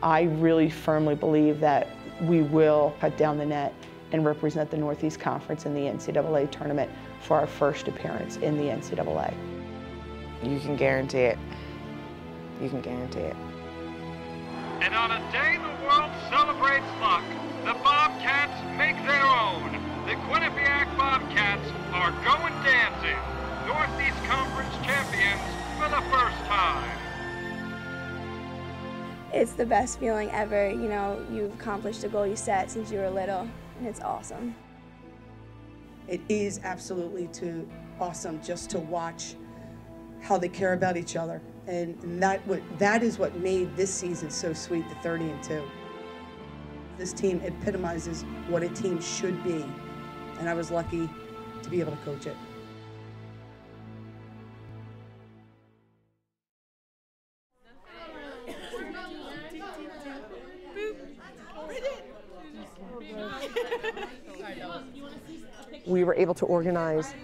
I really firmly believe that we will cut down the net and represent the Northeast Conference in the NCAA tournament for our first appearance in the NCAA. You can guarantee it. You can guarantee it. And on a day the world celebrates luck, the Bobcats make their own. The Quinnipiac Bobcats are going dancing. Northeast Conference champions for the first time. It's the best feeling ever. You know, you've accomplished a goal you set since you were little, and it's awesome. It is absolutely awesome just to watch how they care about each other. And that is what made this season so sweet, the 30-2. This team epitomizes what a team should be, and I was lucky to be able to coach it. We were able to organize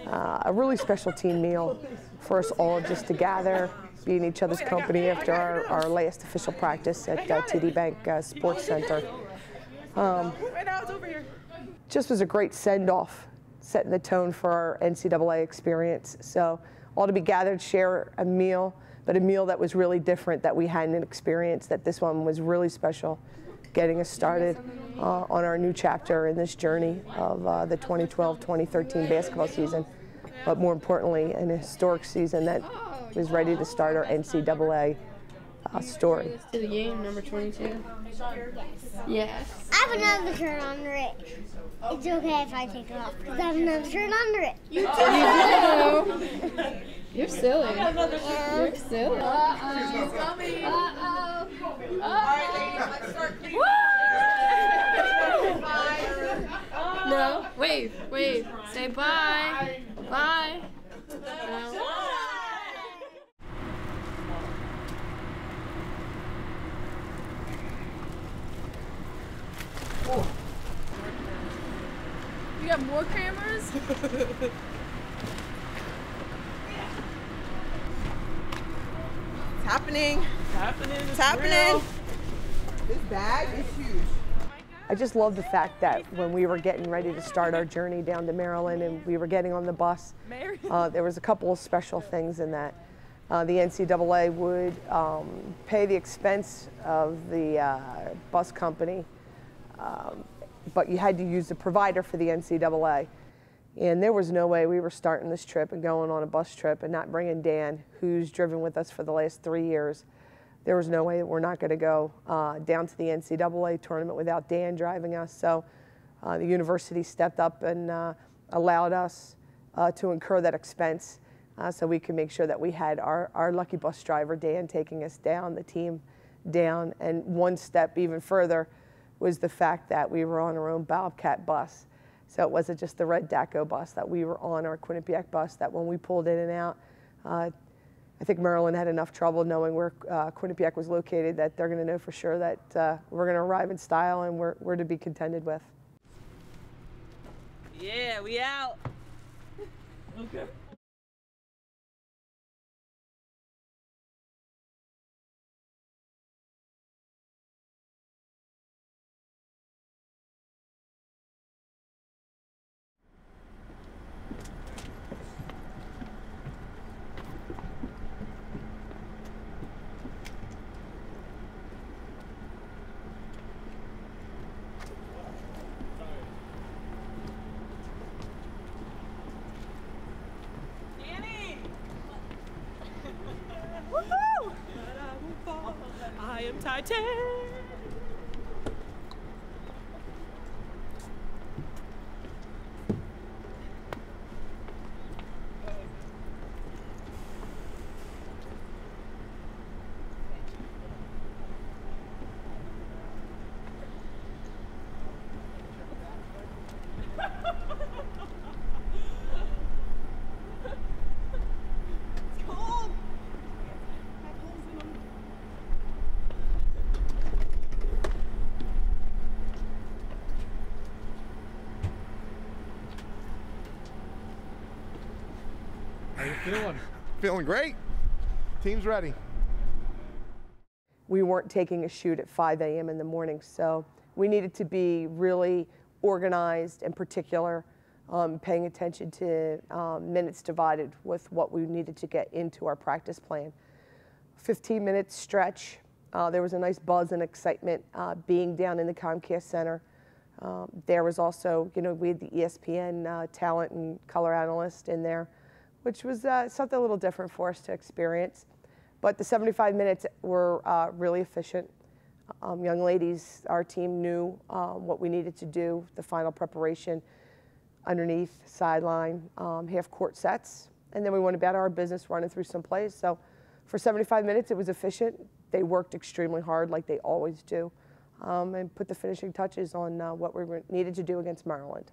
a really special team meal for us all just to gather, be in each other's company after our last official practice at TD Bank Sports Center. Just was a great send-off, setting the tone for our NCAA experience. So all to be gathered, share a meal, but a meal that was really different, that we hadn't experienced, that this one was really special, getting us started on our new chapter in this journey of the 2012-2013 basketball season, but more importantly, an historic season that was ready to start our NCAA story. To the game, number 22. Yes. I have another shirt under it. It's okay if I take it off because I have another shirt under it. You do. You're silly. You're silly. She's coming. Uh-oh. All right, let's start cleaning. No, wave. Say bye. Bye. No. Oh. You got more cameras? It's happening. It's happening. This bag is huge. I just love the fact that when we were getting ready to start our journey down to Maryland and we were getting on the bus, there was a couple of special things in that. The NCAA would pay the expense of the bus company, but you had to use the provider for the NCAA. And there was no way we were starting this trip and going on a bus trip and not bringing Dan, who's driven with us for the last 3 years. There was no way that we're not going to go down to the NCAA tournament without Dan driving us. So the university stepped up and allowed us to incur that expense so we could make sure that we had our lucky bus driver, Dan, taking us down, the team down. And one step even further was the fact that we were on our own Bobcat bus. So it wasn't just the red DACO bus, that we were on our Quinnipiac bus, that when we pulled in and out, I think Maryland had enough trouble knowing where Quinnipiac was located that they're going to know for sure that we're going to arrive in style and we're to be contended with. Yeah, we out. Okay. I am Titan. How you feeling? Feeling great. Team's ready. we weren't taking a shoot at 5 a.m. in the morning. So we needed to be really organized and particular, paying attention to minutes divided with what we needed to get into our practice plan. 15-minute stretch. There was a nice buzz and excitement being down in the Comcast Center. There was also, we had the ESPN talent and color analyst in there, which was something a little different for us to experience. But the 75 minutes were really efficient. Young ladies, our team knew what we needed to do, the final preparation underneath, sideline, half-court sets. And then we went about our business running through some plays. So for 75 minutes, it was efficient. They worked extremely hard like they always do, and put the finishing touches on what we needed to do against Maryland.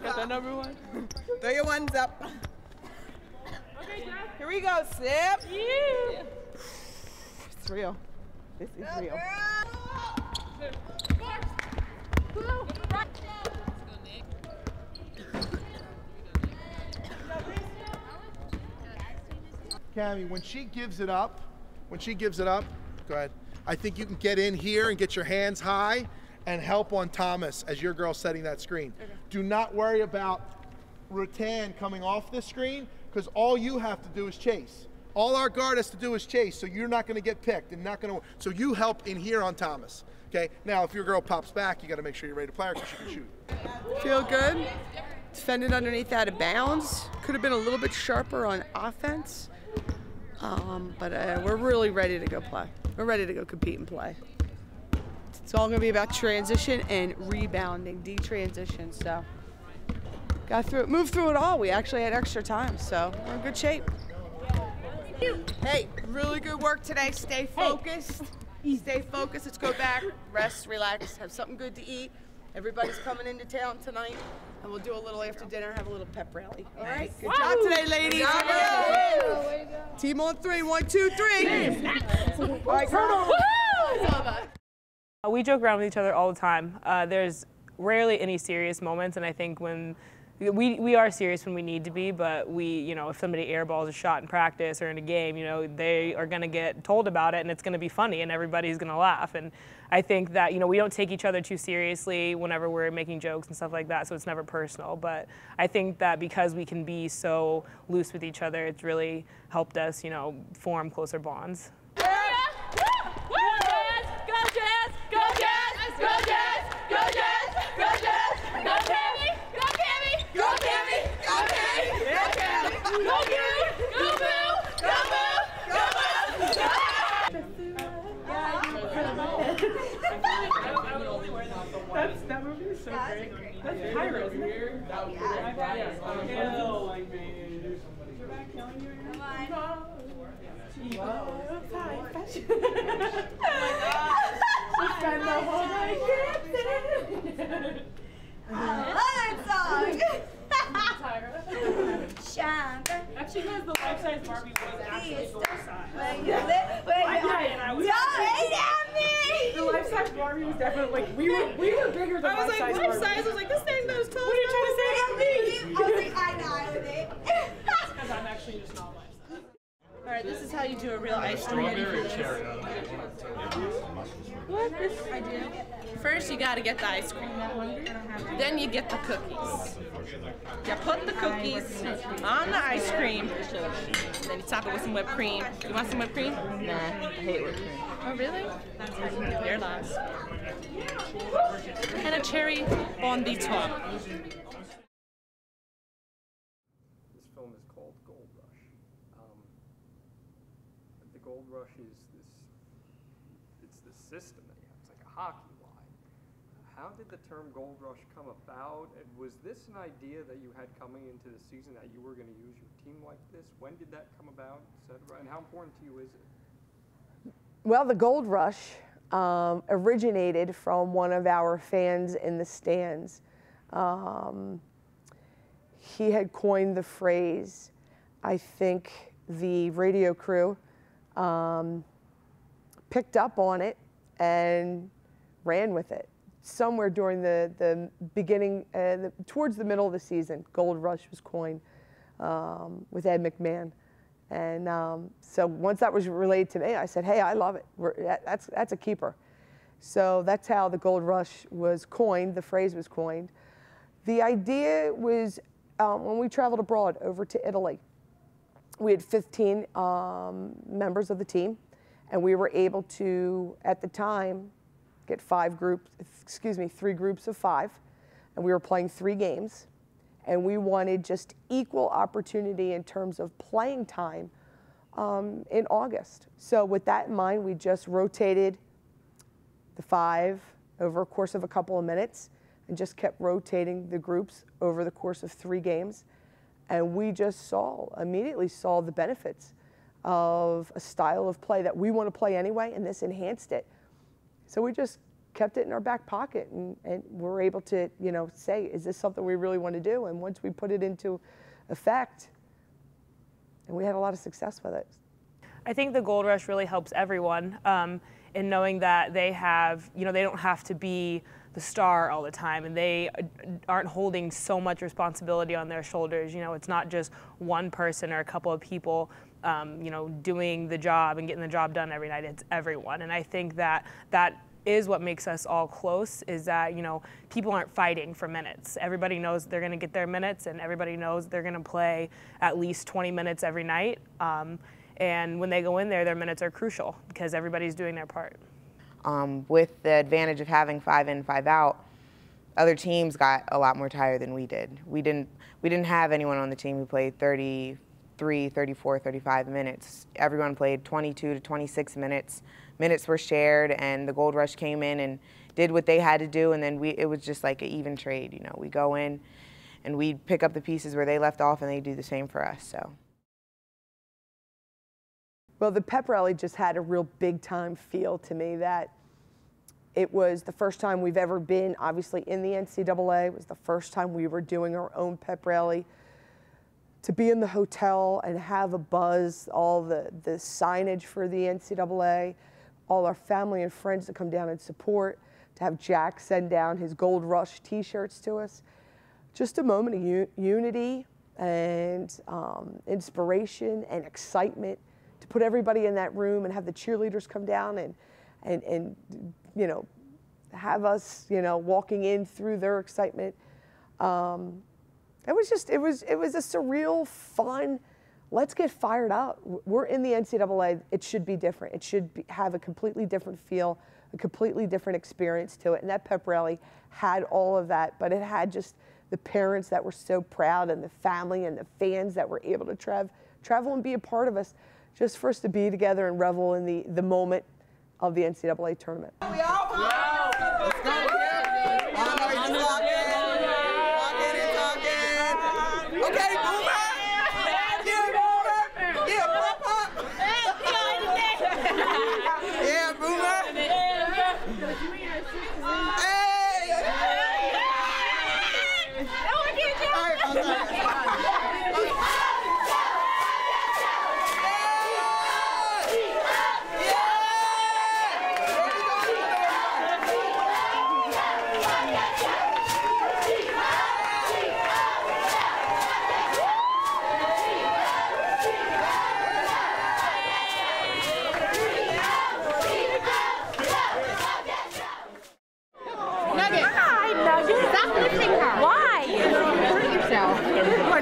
Got the number one. Throw your ones up. Here we go, Sip. Yeah. It's real. This is real. Cammie, when she gives it up, go ahead. I think you can get in here and get your hands high and help on Thomas as your girl setting that screen. Okay. Do not worry about Rutan coming off the screen, because all you have to do is chase. All our guard has to do is chase, so you're not going to get picked and not going to. So you help in here on Thomas. Okay. Now, if your girl pops back, you got to make sure you're ready to play her because she can shoot. Feel good. Defended underneath out of bounds. Could have been a little bit sharper on offense, but we're really ready to go play. We're ready to go compete and play. It's all going to be about transition and rebounding, detransition. So got through it, moved through it all. We actually had extra time, so we're in good shape. Hey, really good work today. Stay focused. Stay focused. Let's go back, rest, relax, have something good to eat. Everybody's coming into town tonight, and we'll do a little after dinner, have a little pep rally. All right? Good job today, ladies. Team on three. 1, 2, 3. All right, girl. We joke around with each other all the time. There's rarely any serious moments, and I think when we are serious when we need to be, but if somebody airballs a shot in practice or in a game, they are going to get told about it, and it's going to be funny, and everybody's going to laugh. And I think that, we don't take each other too seriously whenever we're making jokes and stuff like that, so it's never personal. But I think that because we can be so loose with each other, it's really helped us, form closer bonds. That movie is so great. That's Pyro, isn't it? That was kill like me. You're back killing you. Come on. Oh my gosh. She spent the whole night dancing. I love that song. Actually, guys, the life-size Barbie was actually your size. The life-size Barbie was definitely like we were bigger than life-size Barbie. I was like, life-size. I was like, this thing goes tall. What are you trying to say about me? I was like, I know with it. Because I'm actually just not life-size. All right, this is how you do a real ice cream. What? I do. First, you got to get the ice cream. Then you get the cookies. You put the cookies on the ice cream. Then you top it with some whipped cream. You want some whipped cream? Nah, I hate whipped cream. Oh, really? Your loss. And a cherry on the top. This film is called Gold Rush. The Gold Rush is it's the system that you have. It's like a hockey line. How did the term Gold Rush come about? And was this an idea that you had coming into the season that you were going to use your team like this? When did that come about, et cetera? And how important to you is it? Well, the Gold Rush originated from one of our fans in the stands. He had coined the phrase. I think the radio crew picked up on it and ran with it. Somewhere during the beginning, towards the middle of the season, Gold Rush was coined with Ed McMahon. And so once that was relayed to me, I said, hey, I love it. That's a keeper. So that's how the Gold Rush was coined, the phrase was coined. The idea was when we traveled abroad over to Italy, we had 15 members of the team, and we were able to, at the time, get 3 groups of 5, and we were playing 3 games, and we wanted just equal opportunity in terms of playing time in August. So with that in mind, we just rotated the 5 over a course of a couple of minutes and just kept rotating the groups over the course of 3 games. And we just immediately saw the benefits of a style of play that we want to play anyway, and this enhanced it. So we just kept it in our back pocket and we're able to, say, is this something we really want to do? And once we put it into effect, and we had a lot of success with it. I think the Gold Rush really helps everyone in knowing that they have, they don't have to be the star all the time, and they aren't holding so much responsibility on their shoulders. It's not just one person or a couple of people, doing the job and getting the job done every night. It's everyone, and I think that is what makes us all close, is that, people aren't fighting for minutes. Everybody knows they're going to get their minutes, and everybody knows they're going to play at least 20 minutes every night. And when they go in there, their minutes are crucial because everybody's doing their part. With the advantage of having 5 in, 5 out, other teams got a lot more tired than we did. We didn't have anyone on the team who played 33, 34, 35 minutes. Everyone played 22 to 26 minutes. Minutes were shared, and the Gold Rush came in and did what they had to do, and then it was just like an even trade. We go in and we pick up the pieces where they left off, and they do the same for us. So. Well, the pep rally just had a real big-time feel to me, that it was the first time we've ever been, obviously, in the NCAA. It was the first time we were doing our own pep rally. To be in the hotel and have a buzz, all the signage for the NCAA, all our family and friends to come down and support, to have Jack send down his Gold Rush T-shirts to us. Just a moment of unity and inspiration and excitement, to put everybody in that room and have the cheerleaders come down and have us, walking in through their excitement. It was a surreal, fun, let's get fired up. We're in the NCAA, it should be different. It should have a completely different feel, a completely different experience to it. And that pep rally had all of that, but it had just the parents that were so proud, and the family and the fans that were able to travel and be a part of us, just for us to be together and revel in the moment of the NCAA tournament. We all let's go. Okay, Boomer. Yeah, Pop. Yeah, Boomer.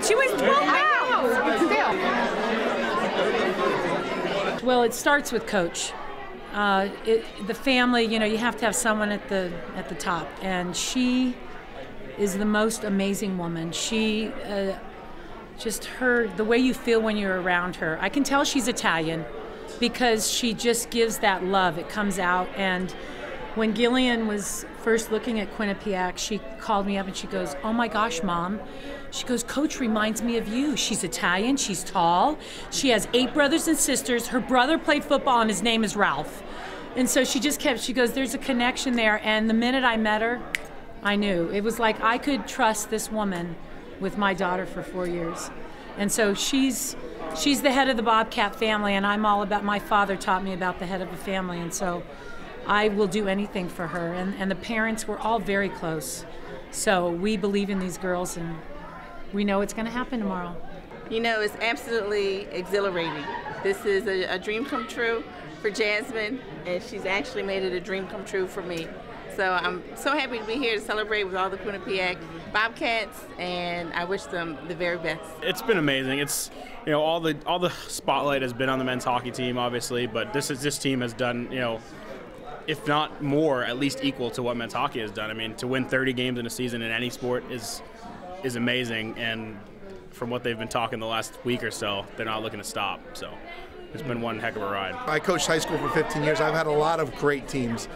She weighs 12 pounds. Well, it starts with coach. The family, you have to have someone at the top, and she is the most amazing woman. She, the way you feel when you're around her. I can tell she's Italian because she just gives that love. It comes out. And when Gillian was first looking at Quinnipiac, she called me up and she goes, "Oh my gosh, Mom." She goes, "Coach reminds me of you. She's Italian, she's tall, she has 8 brothers and sisters. Her brother played football and his name is Ralph." And so she goes, "There's a connection there." And the minute I met her, I knew. It was like I could trust this woman with my daughter for 4 years. And so she's the head of the Bobcat family, and I'm all about, my father taught me about the head of a family, and so I will do anything for her. And the parents were all very close. So we believe in these girls, and we know it's going to happen tomorrow. You know, it's absolutely exhilarating. This is a dream come true for Jasmine, and she's actually made it a dream come true for me. So I'm so happy to be here to celebrate with all the Quinnipiac Bobcats, and I wish them the very best. It's been amazing. It's, you know, all the spotlight has been on the men's hockey team, obviously, but this team has done, you know, if not more, at least equal to what men's hockey has done. I mean, to win 30 games in a season in any sport is amazing, and from what they've been talking the last week or so, they're not looking to stop. So it's been one heck of a ride. I coached high school for 15 years. I've had a lot of great teams.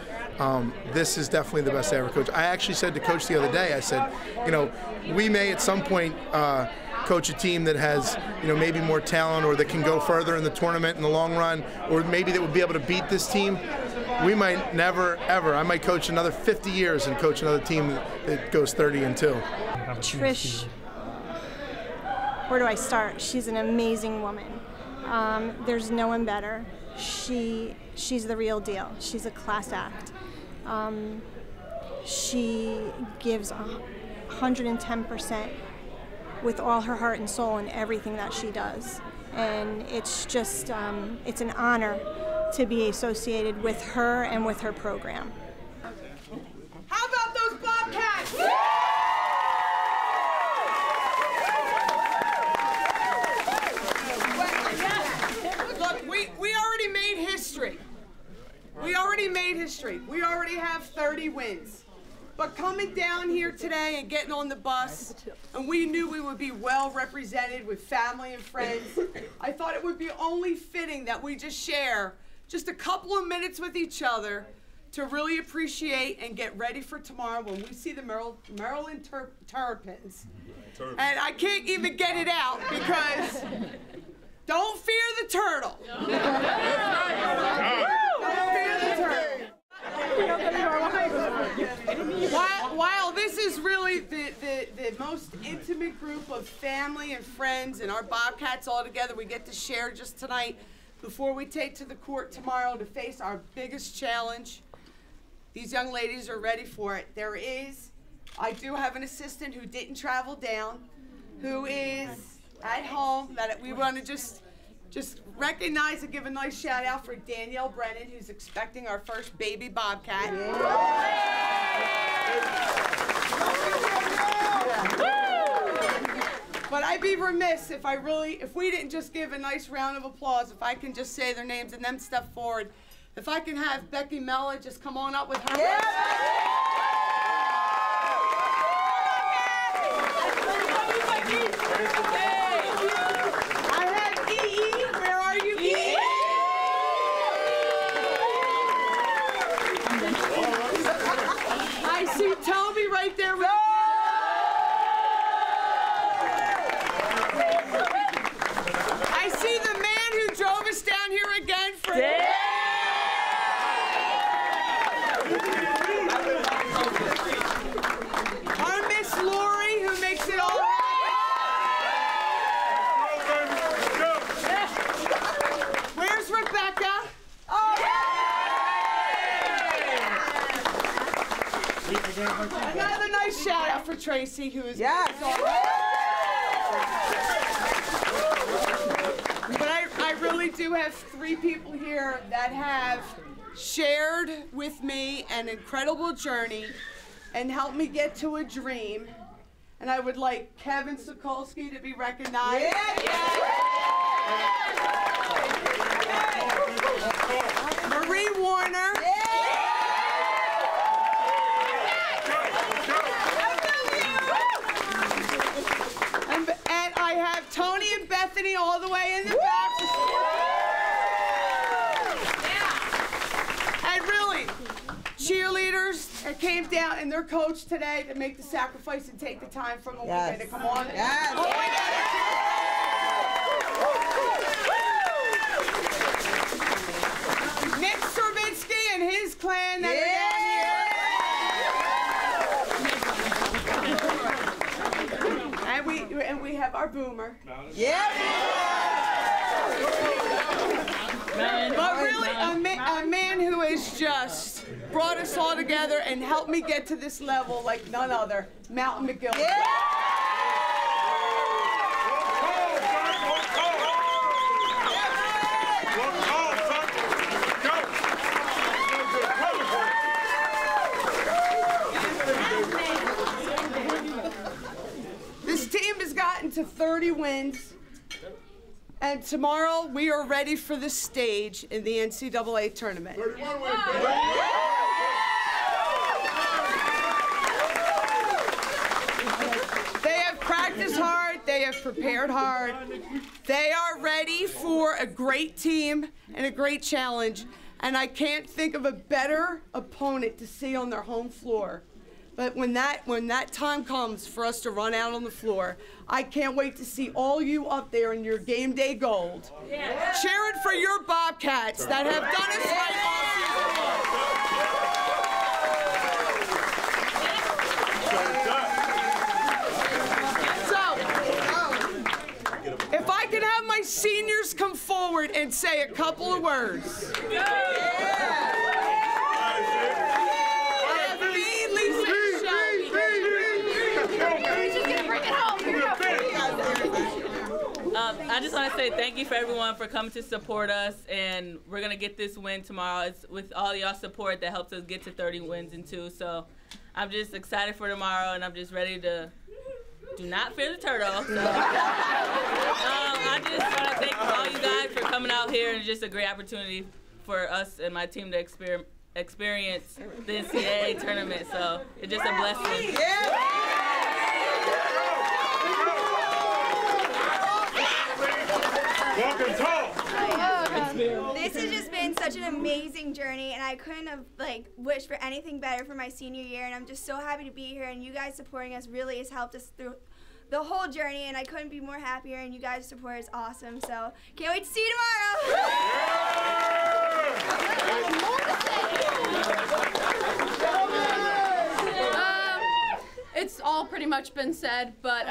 This is definitely the best I ever coached. I actually said to Coach the other day, I said, you know, we may at some point coach a team that has, you know, maybe more talent or that can go further in the tournament in the long run, or maybe that would be able to beat this team. We might never, ever. I might coach another 50 years and coach another team that goes 30-2. Trish, where do I start? She's an amazing woman. There's no one better. She's the real deal. She's a class act. She gives 110% with all her heart and soul in everything that she does. And it's just, it's an honor to be associated with her and with her program. How about those Bobcats? Look, we already made history. We already made history. We already have 30 wins. But coming down here today and getting on the bus, and we knew we would be well represented with family and friends, I thought it would be only fitting that we just share just a couple of minutes with each other to really appreciate and get ready for tomorrow when we see the Maryland Terrapins. And I can't even get it out because don't fear the turtle. Don't fear the turtle. While this is really the most intimate group of family and friends and our Bobcats all together, we get to share just tonight before we take to the court tomorrow to face our biggest challenge. These young ladies are ready for it. I do have an assistant who didn't travel down, who is at home, that we want to just recognize and give a nice shout out for Danielle Brennan, who's expecting our first baby Bobcat. But I'd be remiss if we didn't just give a nice round of applause, if I can just say their names and then step forward. If I can have Becky Mella just come on up with her. Yeah. I have E.E. Where are you, E.E.? I see Toby right there with I see the man who drove us down here again for our Miss Lori, who makes it all Where's Rebecca? Another nice shout out for Tracy, who is But I really do have 3 people here that have shared with me an incredible journey and helped me get to a dream. And I would like Kevin Sokolsky to be recognized. Marie Warner. And I have Tony and Bethany all the way in the back. And really, cheerleaders that came down and their coach today to make the sacrifice and take the time from the weekend to come on. Nick Serbinsky and his clan that are down here. And we have our boomer. But really, a man who has just brought us all together and helped me get to this level like none other, Mountain McGill. to 30 wins. And tomorrow we are ready for the stage in the NCAA tournament. They have practiced hard, they have prepared hard. They are ready for a great team and a great challenge. And I can't think of a better opponent to see on their home floor. But when that time comes for us to run out on the floor, I can't wait to see all you up there in your game day gold, cheering for your Bobcats that have done us right all season long. So, if I could have my seniors come forward and say a couple of words. I just want to say thank you for everyone for coming to support us, and we're going to get this win tomorrow. It's with all y'all support that helps us get to 30 wins in 2, so I'm just excited for tomorrow, and I'm just ready to do not fear the turtle. So, I just want to thank all you guys for coming out here, and it's just a great opportunity for us and my team to experience the NCAA tournament, so it's just a blessing. This has just been such an amazing journey, and I couldn't have wished for anything better for my senior year, and I'm just so happy to be here, and you guys supporting us really has helped us through the whole journey, and I couldn't be more happier, and you guys' support is awesome, so can't wait to see you tomorrow. It's all pretty much been said, but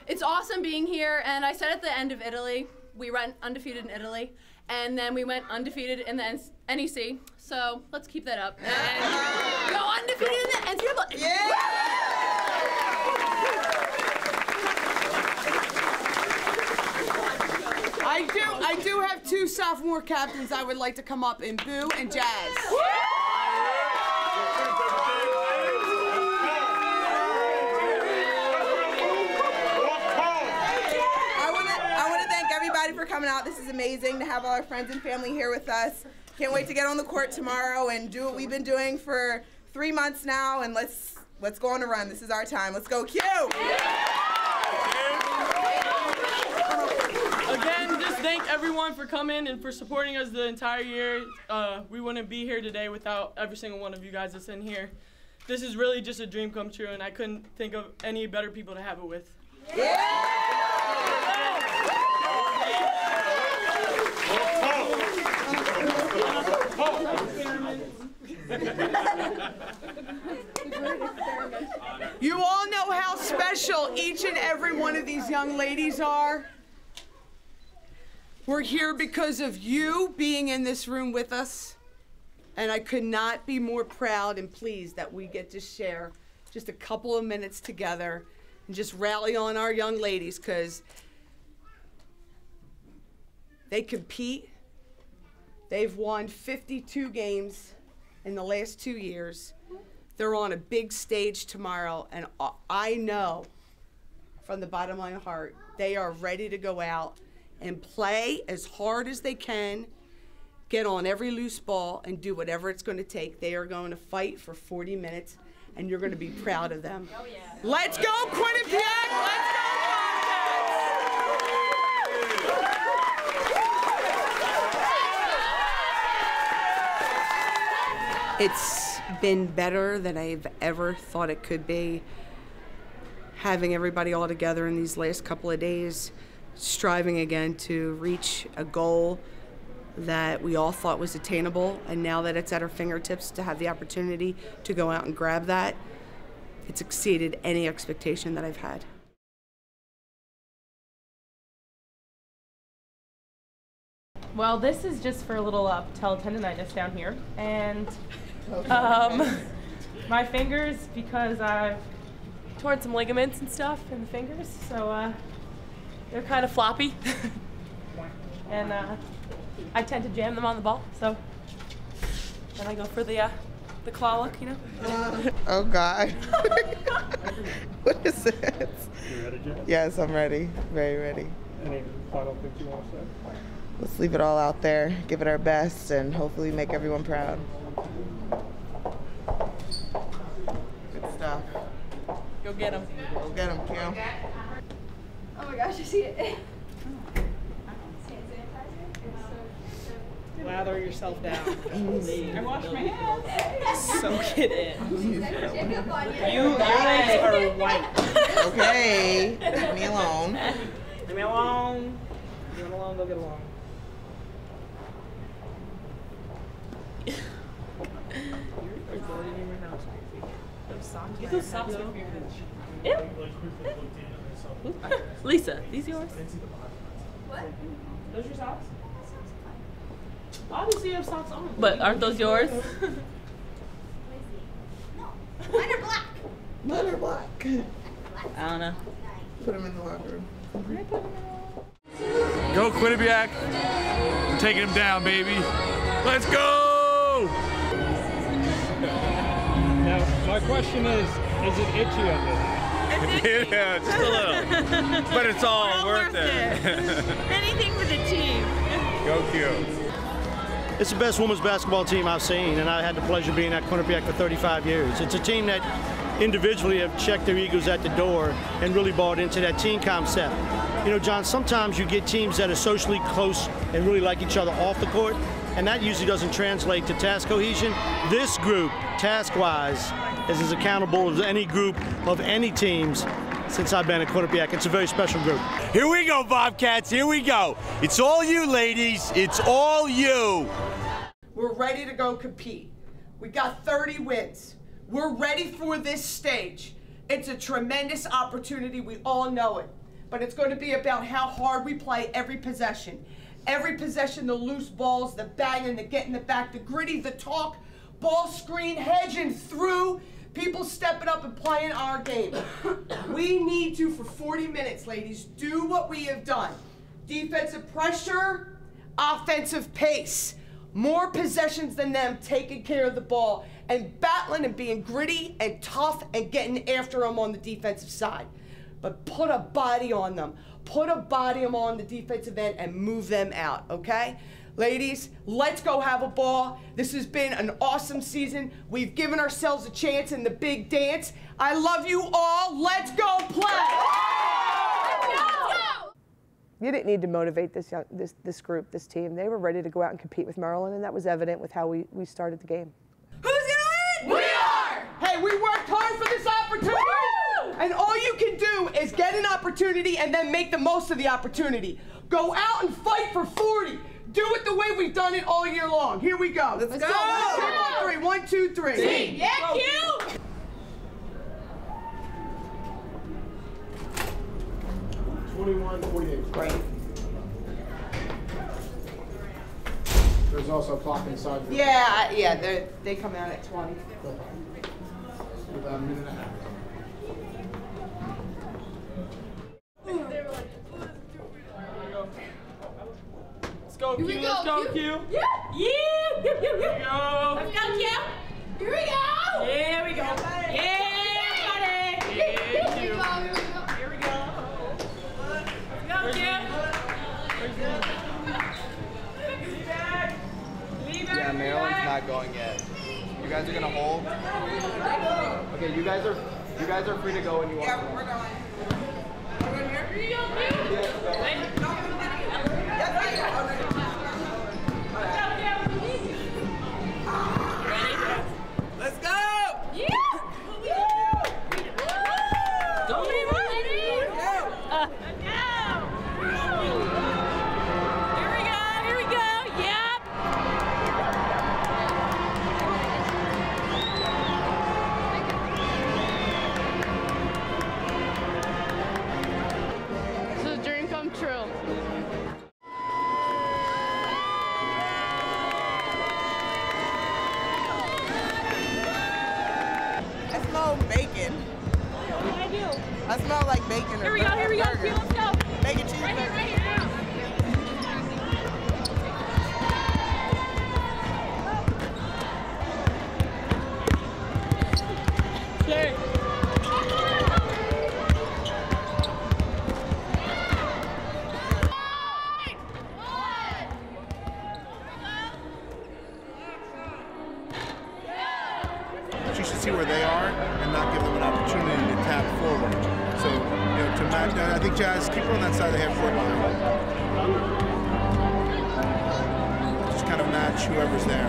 it's awesome being here, and I said at the end of Italy, we went undefeated in Italy, and then we went undefeated in the NEC, so let's keep that up. And go undefeated in the NCAA. I do have 2 sophomore captains I would like to come up, in Boo and Jazz. For coming out. This is amazing to have all our friends and family here with us. Can't wait to get on the court tomorrow and do what we've been doing for 3 months now, and let's go on a run. This is our time. Let's go, Q! Again, just thank everyone for coming and for supporting us the entire year. We wouldn't be here today without every single one of you guys that's in here. This is really just a dream come true, and I couldn't think of any better people to have it with. You all know how special each and every one of these young ladies are. We're here because of you being in this room with us, and I could not be more proud and pleased that we get to share just a couple of minutes together and just rally on our young ladies, because they compete. They've won 52 games in the last 2 years. They're on a big stage tomorrow, and I know from the bottom of my heart, they are ready to go out and play as hard as they can, get on every loose ball, and do whatever it's going to take. They are going to fight for 40 minutes, and you're going to be proud of them. Oh, yeah. Let's go, Quinnipiac! Let's go, Bobcats! It's been better than I've ever thought it could be. Having everybody all together in these last couple of days, striving again to reach a goal that we all thought was attainable, and now that it's at our fingertips to have the opportunity to go out and grab that, it's exceeded any expectation that I've had. Well, this is just for a little patella tendonitis down here, and my fingers, because I've torn some ligaments and stuff in the fingers, so they're kind of floppy, and I tend to jam them on the ball, so then I go for the the claw look, you know? Oh God. What is this? You ready, Jess? Yes, I'm ready. Very ready. Any final things you want to say? Let's leave it all out there, give it our best, and hopefully make everyone proud. Good stuff. Go get him. Go get him, Kim. Oh my gosh, I see it. Lather yourself down. I wash my hands. Soak it in. Your legs are white. Okay, leave me alone. Leave me alone. Leave me alone, go get along. Get those socks off your head. Ew. Lisa, these yours? What? Those your socks? Obviously you have socks on. But aren't those yours? Mine are black. Mine are black. I don't know. Put them in the locker room. Go Quinnipiac. We're taking him down, baby. Let's go! Now, my question is it itchy under there? Yeah, just a little. But it's all worth it. Anything for the team. Go Q. It's the best women's basketball team I've seen, and I had the pleasure of being at Quinnipiac for 35 years. It's a team that individually have checked their egos at the door and really bought into that team concept. You know, John, sometimes you get teams that are socially close and really like each other off the court, and that usually doesn't translate to task cohesion. This group, task-wise, is as accountable as any group of any teams since I've been at Quinnipiac. It's a very special group. Here we go, Bobcats. Here we go. It's all you, ladies. It's all you. We're ready to go compete. We got 30 wins. We're ready for this stage. It's a tremendous opportunity. We all know it. But it's going to be about how hard we play every possession. Every possession, the loose balls, the banging, the getting the back, the gritty, the talk, ball screen, hedging through, people stepping up and playing our game. We need to, for 40 minutes, ladies, do what we have done. Defensive pressure, offensive pace. More possessions than them, taking care of the ball and battling and being gritty and tough and getting after them on the defensive side. But put a body on them. Put a body on the defensive end and move them out, okay? Ladies, let's go have a ball. This has been an awesome season. We've given ourselves a chance in the big dance. I love you all. Let's go play. You didn't need to motivate this group, this team. They were ready to go out and compete with Maryland, and that was evident with how we started the game. Who's gonna win? We are! Hey, we worked hard for this opportunity. Woo! And all you can do is get an opportunity and then make the most of the opportunity. Go out and fight for 40. Do it the way we've done it all year long. Here we go. Let's go. 1, 2, 3. 1, 2, 3. Team. Yeah, Q. 21-48. Great. There's also a clock inside. Yeah, they come out at 20. About a minute and a half. Let's go, Q. Let's go, Q. Yeah. Yeah. Here we go. Let's go, Q. Here we go. Here we go. Yeah, buddy. Here we go. Here we go. Let's go, Q. Yeah, Maryland's not going yet. You guys are gonna hold. Okay, you guys are free to go when you want. Yeah, we're going. We're going here. Here you go, Q. Let's go! Yeah! Don't be ready! Here we go, yep! This is a dream come true. I smell bacon. What did I do? I smell like bacon. Here we go, here we go, Q, let's go. Bacon cheeseburger. Right here now. see where they are and not give them an opportunity to tap forward. So, you know, to match, I think Jazz, keep her on that side of the half-court line. Just kind of match whoever's there.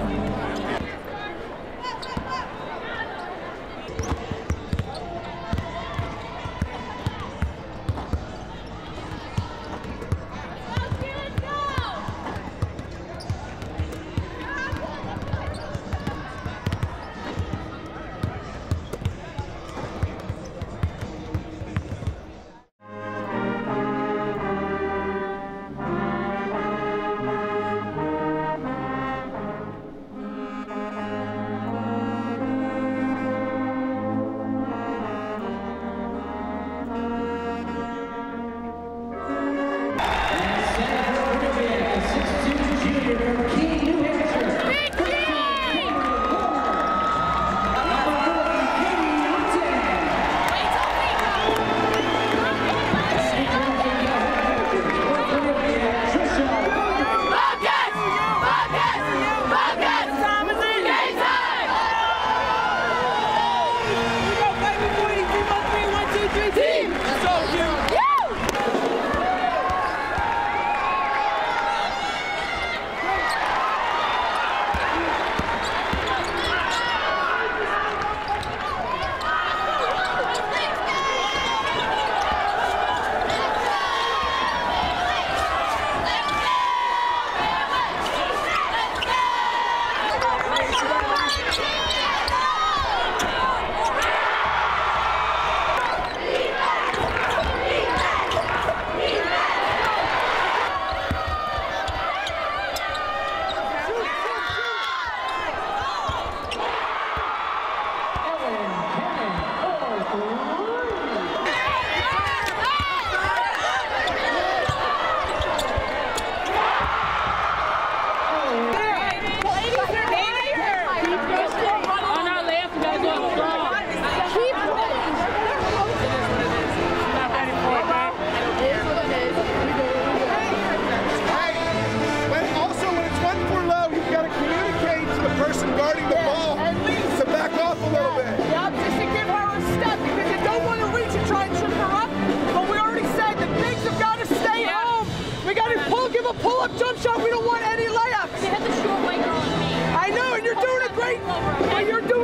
pull-up jump shot. We don't want any layups. They had the short white girl on me. I know, and you're doing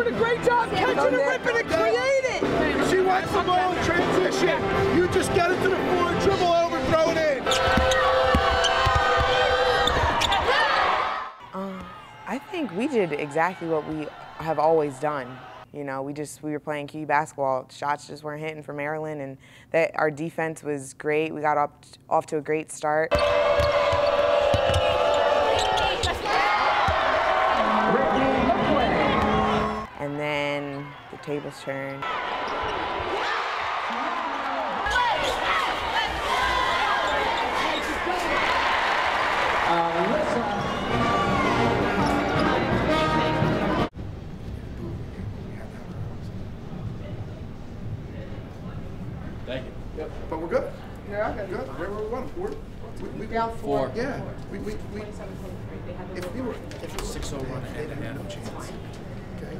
a great job catching and ripping and creating. She wants the ball in transition. You just get it to the floor, dribble over, throw it in. I think we did exactly what we have always done. You know, we were playing key basketball. Shots just weren't hitting for Maryland, and that our defense was great. We got off to a great start. And then the tables turned. Thank you. Yep. But we're good. Yeah, okay. Good. Where were we going? We down 4. Yeah. If it was 6-0 run ahead, they had no chance. Okay.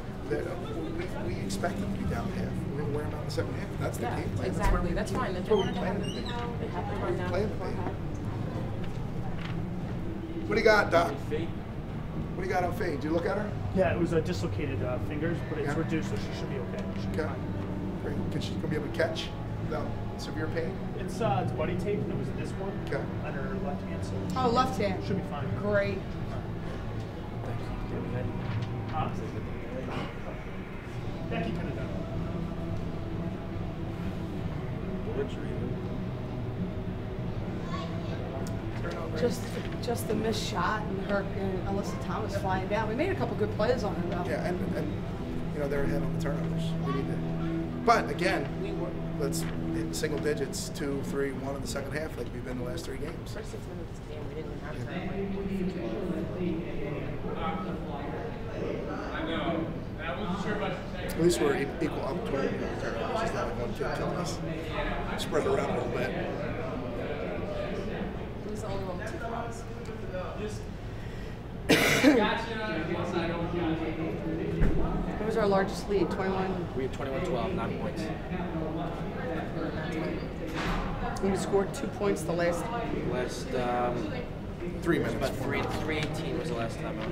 We expect them to be down half. We're going to wear them out in the second half. That's the game. Exactly. That's fine. That's what we're playing. What do you got, Doc? What do you got on Fade? Did you look at her? Yeah, it was a dislocated fingers, but it's reduced, so she should be okay. Okay. Great. Can she be able to catch without severe pain? It's buddy tape, and it was this one on her left hand, so left hand. Should be fine. Great. Becky could have done Just the missed shot and her and Alyssa Thomas flying down. We made a couple good plays on her though. Yeah, and you know they're ahead on the turnovers. We need to. But again, let's hit single digits, 2, 3, 1 in the second half, like we've been the last 3 games. First 6 minutes of the game, we didn't have turnovers. At least we're equal opportunity on turnovers. It's not like one kid killing us. Spread it around a little bit. Who's the only one with 2 fouls? It was was our largest lead? 21? We had 21-12, 9 points. And you scored 2 points the last? Last 3 minutes. About 3:18 was the last time out.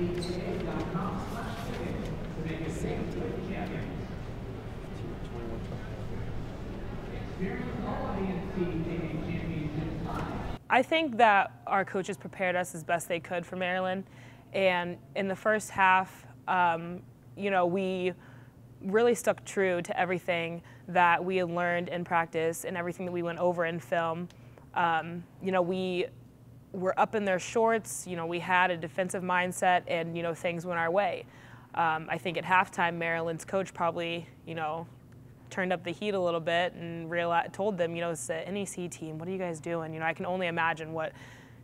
I think that our coaches prepared us as best they could for Maryland, and in the first half, you know, we really stuck true to everything that we had learned in practice and everything that we went over in film. You know, we were up in their shorts. You know, we had a defensive mindset, and you know, things went our way. I think at halftime, Maryland's coach probably, you know, turned up the heat a little bit and told them, you know, it's the NEC team. What are you guys doing? You know, I can only imagine what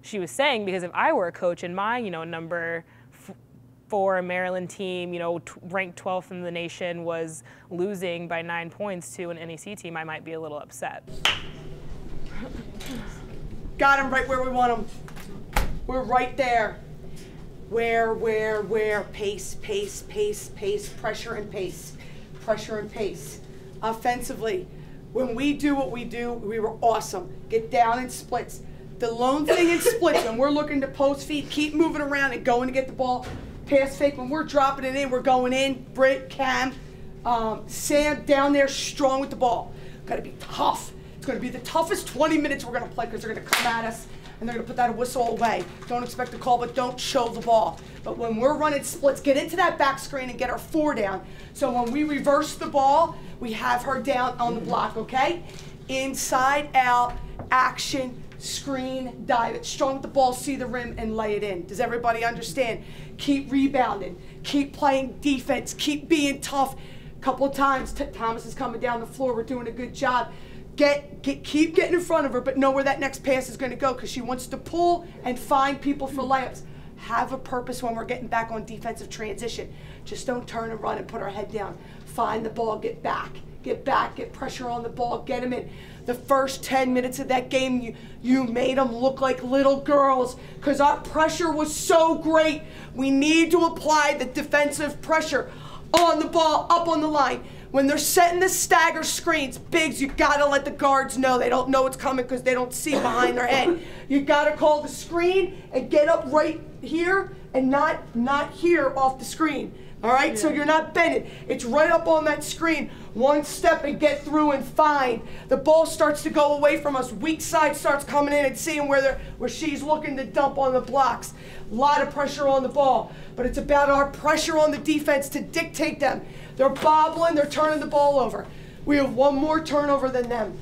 she was saying, because if I were a coach and my, you know, number 4 Maryland team, you know, ranked 12th in the nation, was losing by 9 points to an NEC team, I might be a little upset. Got him right where we want him. We're right there. Where? Pace, pace, pace, pace, pressure and pace. Pressure and pace. Offensively, when we do what we do, we were awesome. Get down in splits. The lone thing in splits, when we're looking to post feed, keep moving around and going to get the ball. Pass fake, when we're dropping it in, we're going in. Britt, Cam, Sam down there strong with the ball. Got to be tough. It's going to be the toughest 20 minutes we're going to play, because they're going to come at us and they're going to put that whistle away. Don't expect a call, but don't show the ball. But when we're running splits, get into that back screen and get our 4 down. So when we reverse the ball, we have her down on the block, okay? Inside, out, action, screen, dive it. Strong with the ball, see the rim, and lay it in. Does everybody understand? Keep rebounding. Keep playing defense. Keep being tough. A couple of times, Thomas is coming down the floor. We're doing a good job. Keep getting in front of her, but know where that next pass is going to go, because she wants to pull and find people for layups. Have a purpose when we're getting back on defensive transition. Just don't turn and run and put our head down. Find the ball, get back, get pressure on the ball, get them in. The first 10 minutes of that game, you made them look like little girls, because our pressure was so great. We need to apply the defensive pressure on the ball, up on the line. When they're setting the stagger screens, bigs, you gotta let the guards know. They don't know it's coming because they don't see behind their head. You gotta call the screen and get up right here and not here off the screen. All right, so you're not bending. It's right up on that screen. One step and get through and find. The ball starts to go away from us. Weak side starts coming in and seeing where she's looking to dump on the blocks. A lot of pressure on the ball, but it's about our pressure on the defense to dictate them. They're bobbling, they're turning the ball over. We have one more turnover than them.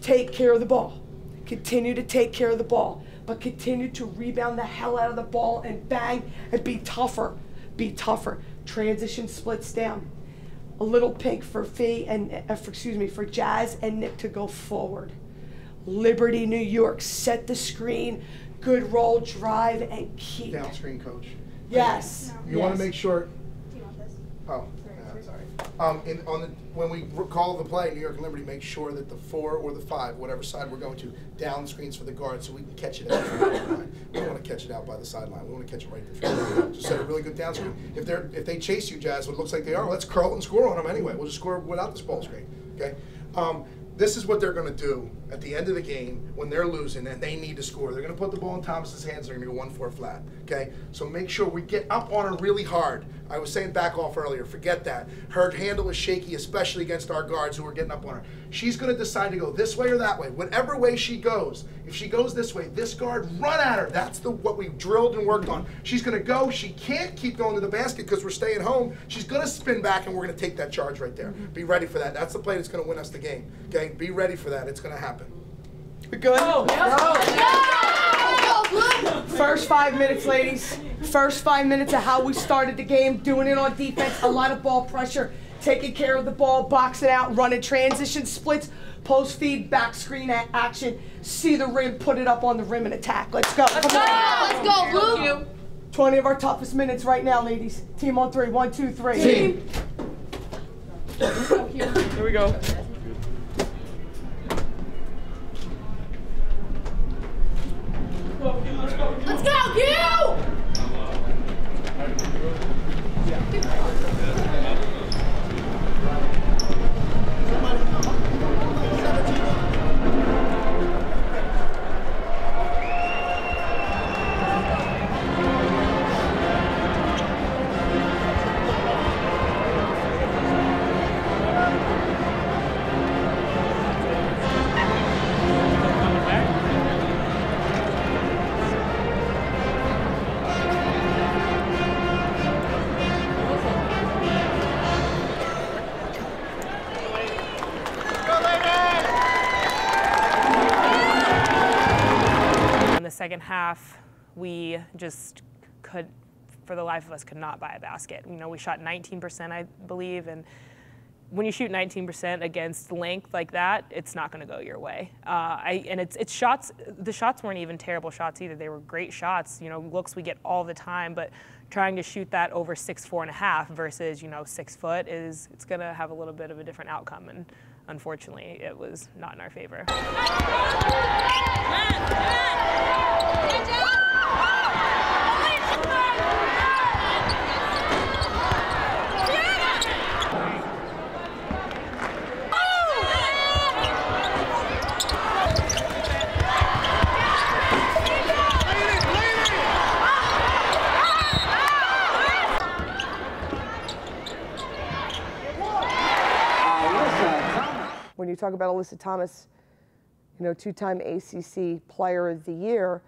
Take care of the ball. Continue to take care of the ball, but continue to rebound the hell out of the ball and bang and be tougher. Be tougher. Transition splits down. A little pink for for Jazz and Nick to go forward. Liberty, New York, set the screen. Good roll, drive, and keep. Down screen, coach. Yes. You want to make sure. Oh, sorry. When we call the play, New York and Liberty, make sure that the 4 or the 5, whatever side we're going to, down screens for the guard so we can catch it out the line. We don't want to catch it out by the sideline. We want to catch it right in field. Just set a really good down screen. If they chase you, Jazz, what it looks like they are, let's curl and score on them anyway. We'll just score without this ball screen. Okay. This is what they're going to do at the end of the game when they're losing and they need to score. They're going to put the ball in Thomas's hands. They're going to go 1-4 flat. Okay, so make sure we get up on her really hard. I was saying back off earlier. Forget that. Her handle is shaky, especially against our guards who are getting up on her. She's going to decide to go this way or that way. Whatever way she goes. If she goes this way, this guard, run at her. That's what we drilled and worked on. She's going to go. She can't keep going to the basket because we're staying home. She's going to spin back, and we're going to take that charge right there. Be ready for that. That's the play that's going to win us the game. Okay, be ready for that. It's going to happen. We good? Go. First 5 minutes, ladies. First 5 minutes of how we started the game, doing it on defense, a lot of ball pressure, taking care of the ball, boxing out, running transition splits, post feed, back screen action, see the rim, put it up on the rim and attack. Let's go. Let's go, Blue. 20 of our toughest minutes right now, ladies. Team on 3. 1, 2, 3. Team. Here we go. Let's go, Gil! second half, we just could, for the life of us, could not buy a basket. You know, we shot 19%, I believe, and when you shoot 19% against length like that, it's not going to go your way. And it's shots. The shots weren't even terrible shots either. They were great shots. You know, looks we get all the time, but trying to shoot that over 6'4.5" versus 6 foot it's going to have a little bit of a different outcome. And unfortunately, it was not in our favor. When you talk about Alyssa Thomas, two-time ACC Player of the Year,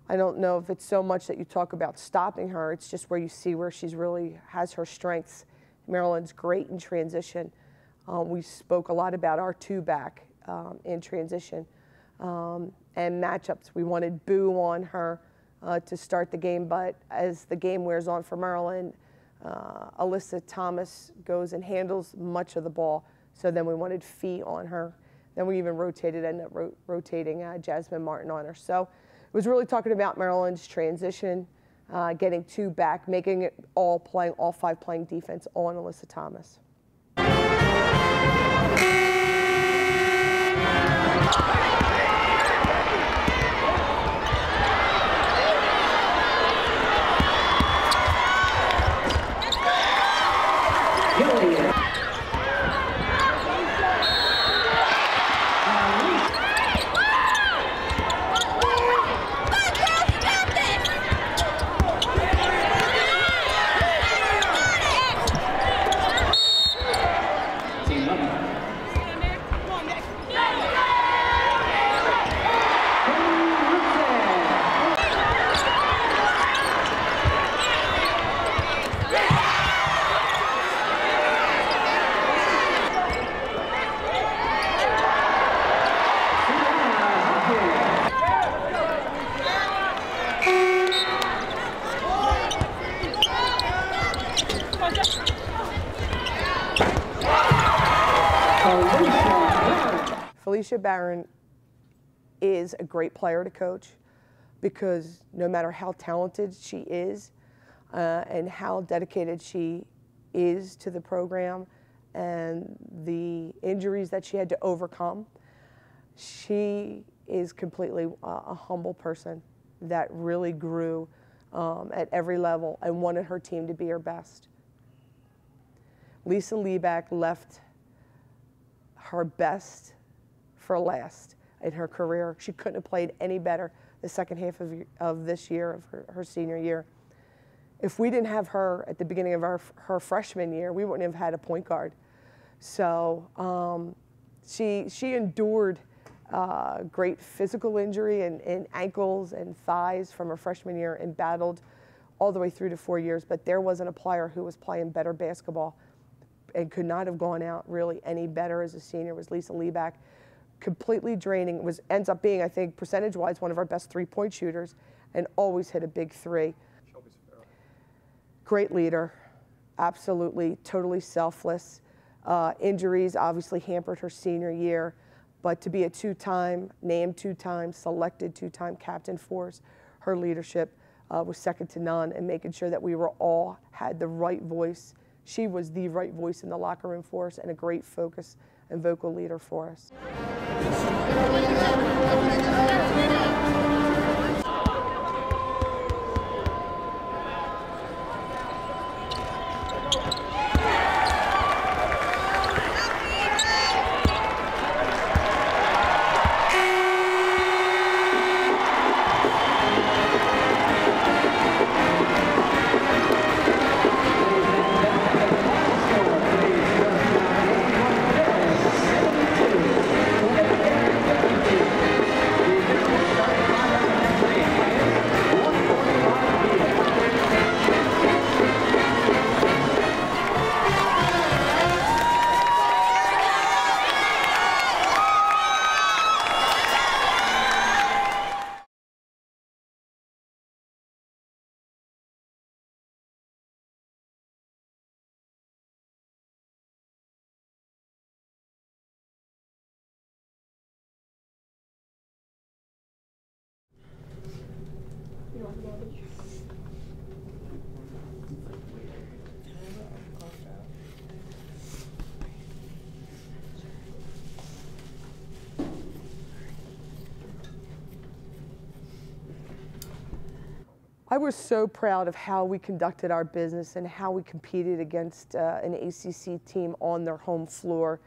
I don't know if it's so much that you talk about stopping her. It's just where you see where she's really has her strengths. Maryland's great in transition. We spoke a lot about our two-back in transition and matchups. We wanted Boo on her to start the game, but as the game wears on for Maryland, Alyssa Thomas goes and handles much of the ball. So then we wanted Fee on her. Then we even ended up rotating Jasmine Martin on her. So it was really talking about Maryland's transition, getting two back, making it all five playing defense on Alyssa Thomas. Tricia Fabbri is a great player to coach because no matter how talented she is and how dedicated she is to the program and the injuries that she had to overcome, she is completely a humble person that really grew at every level and wanted her team to be her best. Lisa Liebeck left her best for last in her career. She couldn't have played any better the second half of this year, of her senior year. If we didn't have her at the beginning of her freshman year, we wouldn't have had a point guard. So she endured great physical injury and ankles and thighs from her freshman year and battled all the way through to 4 years, but there wasn't a player who was playing better basketball and could not have gone out really any better as a senior. Was Lisa Liebeck. Completely draining. Ends up being, I think, percentage-wise, one of our best three-point shooters, and always hit a big three. Great leader, absolutely, totally selfless. Injuries obviously hampered her senior year, but to be a named two-time, selected two-time captain for us, her leadership was second to none, and making sure that we were all had the right voice. She was the right voice in the locker room for us and a great focus and vocal leader for us. was so proud of how we conducted our business and how we competed against an ACC team on their home floor.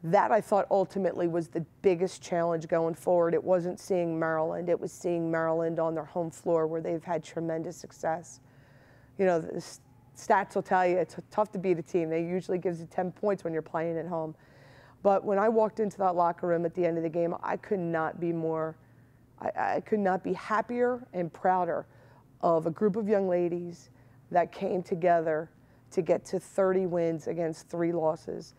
That, I thought, ultimately was the biggest challenge going forward. It wasn't seeing Maryland. It was seeing Maryland on their home floor where they've had tremendous success. You know, the stats will tell you it's tough to beat a team. They usually gives you 10 points when you're playing at home. But when I walked into that locker room at the end of the game, I could not be more, I could not be happier and prouder of a group of young ladies that came together to get to 30 wins against 3 losses.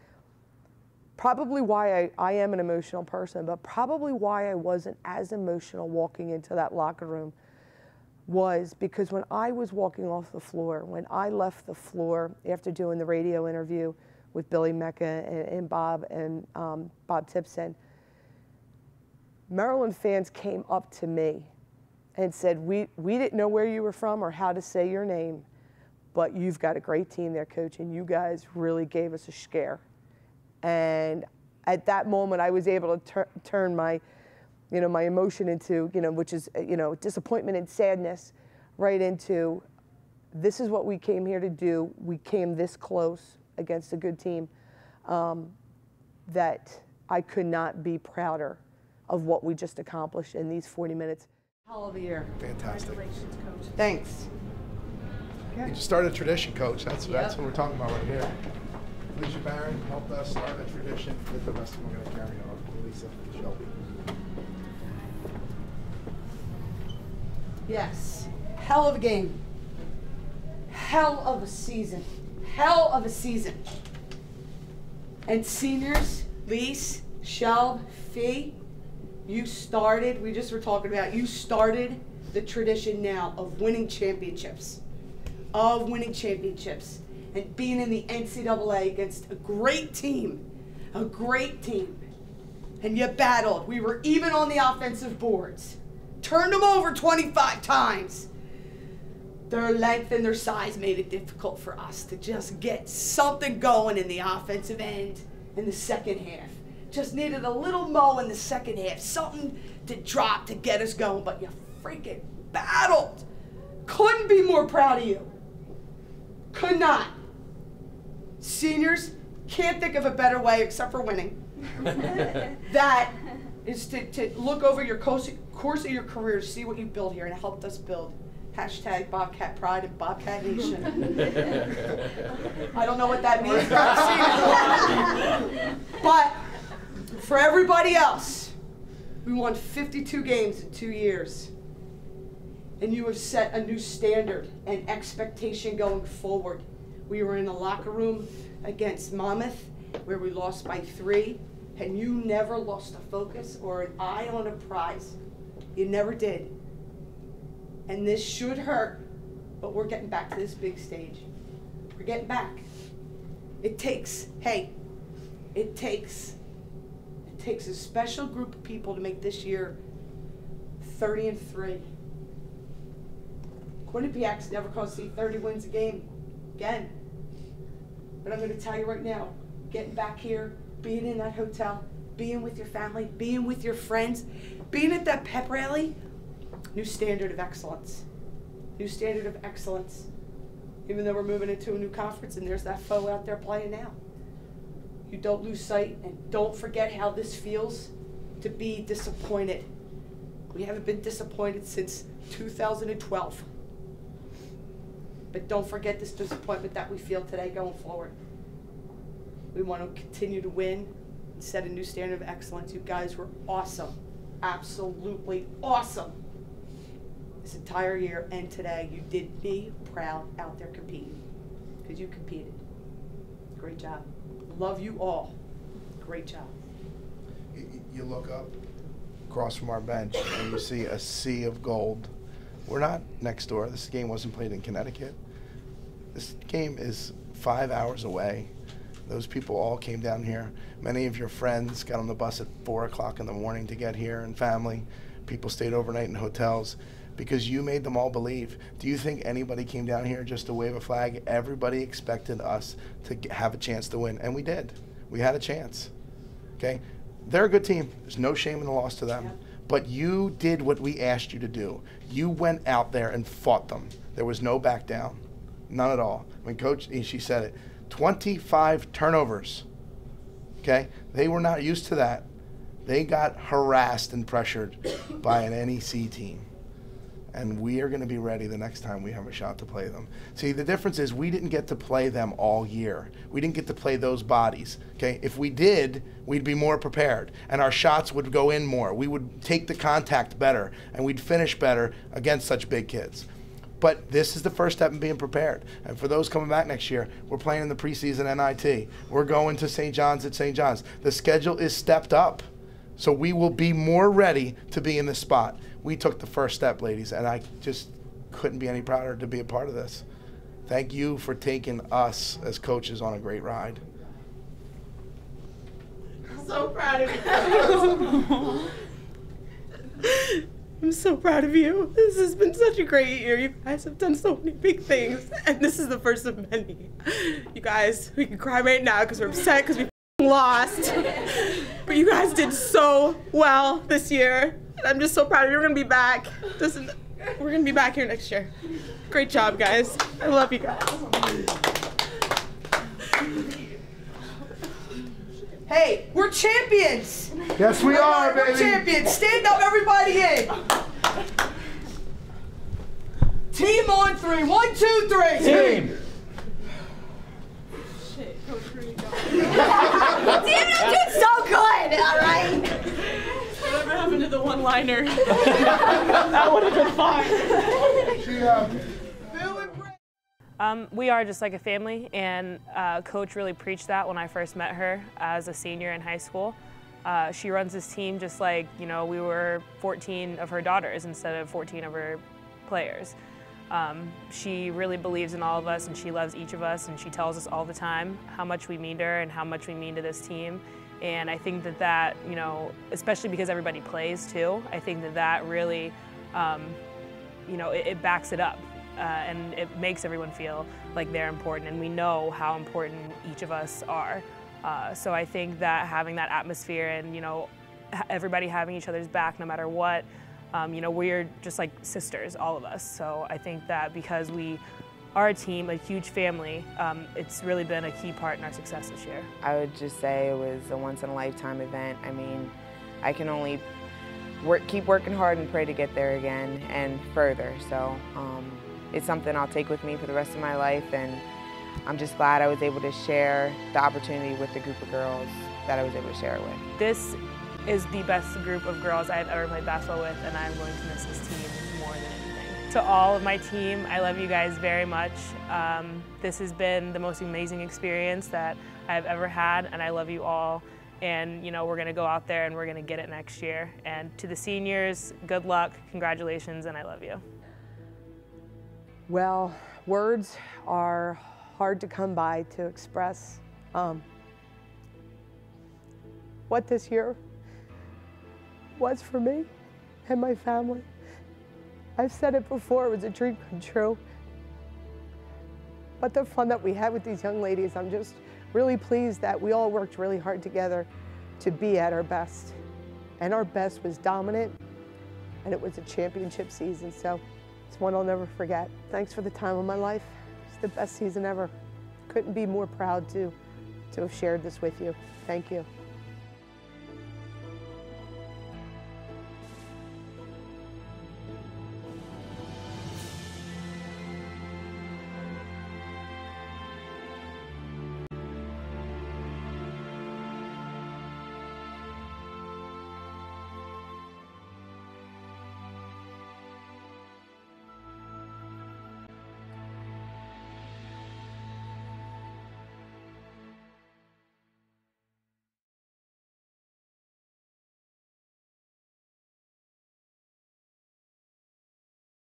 Probably why I am an emotional person, but probably why I wasn't as emotional walking into that locker room was because when I was walking off the floor, when I left the floor after doing the radio interview with Billy Mecca and Bob Tipson, Maryland fans came up to me and said, we didn't know where you were from or how to say your name, but you've got a great team there, Coach, and you guys really gave us a scare. And at that moment, I was able to turn my, my emotion into, which is, disappointment and sadness, right into, this is what we came here to do. We came this close against a good team that I could not be prouder of what we just accomplished in these 40 minutes. Hell of a year. Fantastic. Congratulations, Coach. Thanks. You just started a tradition, Coach. That's what we're talking about right here. Alicia Barron helped us start a tradition that the rest of them are going to carry on. Lisa, Shelby. Yes. Hell of a game. Hell of a season. Hell of a season. And seniors, Lise, Shelb, Fee, you started, we just were talking about, you started the tradition now of winning championships. And being in the NCAA against a great team. And you battled. We were even on the offensive boards. Turned them over 25 times. Their length and their size made it difficult for us to just get something going in the offensive end in the second half. Just needed a little mo in the second half. Something to drop to get us going, but you freaking battled. Couldn't be more proud of you. Could not. Seniors, can't think of a better way except for winning. That is to look over your course of your career to see what you built here, and it helped us build. Hashtag Bobcat Pride and Bobcat Nation. I don't know what that means, but for everybody else, we won 52 games in 2 years. And you have set a new standard and expectation going forward. We were in the locker room against Monmouth, where we lost by 3, and you never lost a focus or an eye on a prize. You never did. And this should hurt, but we're getting back to this big stage. We're getting back. It takes a special group of people to make this year 30-3. Quinnipiac's never going to see 30 wins a game again. But I'm going to tell you right now, getting back here, being in that hotel, being with your family, being with your friends, being at that pep rally, new standard of excellence. New standard of excellence. Even though we're moving into a new conference and there's that foe out there playing now. You don't lose sight and don't forget how this feels to be disappointed. We haven't been disappointed since 2012. But don't forget this disappointment that we feel today going forward. We want to continue to win and set a new standard of excellence. You guys were awesome. Absolutely awesome. This entire year and today, you did me proud out there competing. Because you competed. Great job. Love you all. Great job. You look up across from our bench and you see a sea of gold. We're not next door. This game wasn't played in Connecticut. This game is 5 hours away. Those people all came down here. Many of your friends got on the bus at 4 o'clock in the morning to get here, and family. People stayed overnight in hotels because you made them all believe. Do you think anybody came down here just to wave a flag? Everybody expected us to have a chance to win, and we did. We had a chance. Okay? They're a good team. There's no shame in the loss to them. But you did what we asked you to do. You went out there and fought them. There was no back down, none at all. When Coach, she said it, 25 turnovers, okay? They were not used to that. They got harassed and pressured by an NEC team. And we are going to be ready the next time we have a shot to play them. See, the difference is we didn't get to play them all year. We didn't get to play those bodies, okay? If we did, we'd be more prepared, and our shots would go in more. We would take the contact better, and we'd finish better against such big kids. But this is the first step in being prepared. And for those coming back next year, we're playing in the preseason NIT. We're going to St. John's at St. John's. The schedule is stepped up. So we will be more ready to be in this spot. We took the first step, ladies, and I just couldn't be any prouder to be a part of this. Thank you for taking us as coaches on a great ride. I'm so proud of you. I'm so proud of you. This has been such a great year. You guys have done so many big things, and this is the first of many. You guys, we can cry right now because we're upset because we lost. But you guys did so well this year. And I'm just so proud of you. We're going to be back. We're going to be back here next year. Great job, guys. I love you guys. Hey, we're champions. Yes, we are, baby. We're champions. Stand up, everybody in. Team on 3. 1, 2, 3. Team. Shit, Coach Reed. Damn it, I'm doing so good, all right? Whatever happened to the one-liner? That would have been fine. We are just like a family, and Coach really preached that when I first met her as a senior in high school. She runs this team just like, you know, we were 14 of her daughters instead of 14 of her players. She really believes in all of us, and she loves each of us, and she tells us all the time how much we mean to her and how much we mean to this team. And I think that, you know, especially because everybody plays too, I think that really, you know, it backs it up. And it makes everyone feel like they're important, and we know how important each of us are. So I think that having that atmosphere and, you know, everybody having each other's back no matter what, you know, we're just like sisters, all of us. So I think that because we are a team, a huge family, it's really been a key part in our success this year. I would just say it was a once-in-a-lifetime event. I mean, I can only keep working hard and pray to get there again and further. So it's something I'll take with me for the rest of my life, and I'm just glad I was able to share the opportunity with the group of girls that I was able to share it with. This is the best group of girls I've ever played basketball with, and I'm going to miss this team more than anything. To all of my team, I love you guys very much. This has been the most amazing experience that I've ever had, and I love you all. And, you know, we're going to go out there and we're going to get it next year. And to the seniors, good luck, congratulations, and I love you. Well, words are hard to come by to express what this year was for me and my family. I've said it before, it was a dream come true. But the fun that we had with these young ladies, I'm just really pleased that we all worked really hard together to be at our best. And our best was dominant, and it was a championship season, so it's one I'll never forget. Thanks for the time of my life. It's the best season ever. Couldn't be more proud to have shared this with you. Thank you.